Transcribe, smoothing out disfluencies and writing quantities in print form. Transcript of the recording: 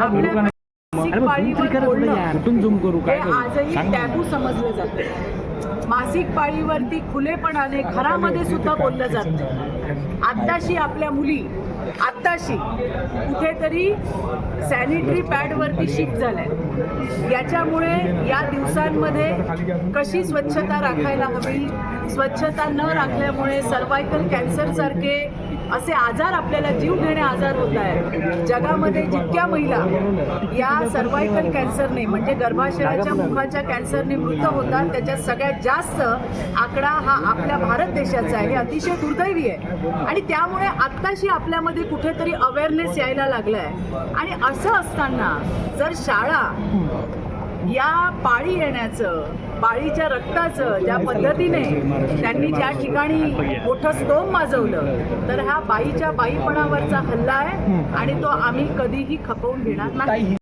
आपल्या मासिक पाळीवर बोलणं हे आजही टॅबू समजलं जातं. मासिक पाळीवरती खुलेपणाने घरामध्ये सुद्धा बोललं जातं. आत्ताशी आपल्या मुली आत्ताशी कुठेतरी सॅनिटरी पॅडवरती शिफ्ट झाल्या. याच्यामुळे या दिवसांमध्ये कशी स्वच्छता राखायला हवी, स्वच्छता न राखल्यामुळे सर्वायकल कॅन्सर सारखे असे आजार, आपल्याला जीव घेणे आजार होत आहेत. जगामध्ये जितक्या महिला या सर्वायकल कॅन्सरने म्हणजे गर्भाशयाच्या मुखाच्या कॅन्सरने मृत होतात, त्याच्यात सगळ्यात जास्त आकडा हा आपल्या भारत देशाचा आहे. हे अतिशय दुर्दैवी आहे. आणि त्यामुळे आत्ताशी आपल्यामध्ये कुठेतरी अवेअरनेस यायला लागला आहे. आणि असं असताना जर शाळा या पाळी येण्याचं, पाळीच्या रक्ताचं ज्या पद्धतीने त्यांनी ज्या ठिकाणी मोठं स्तोम माजवलं, तर हा बाईच्या बाईपणावरचा हल्ला आहे आणि तो आम्ही कधीही खपवून घेणार नाही.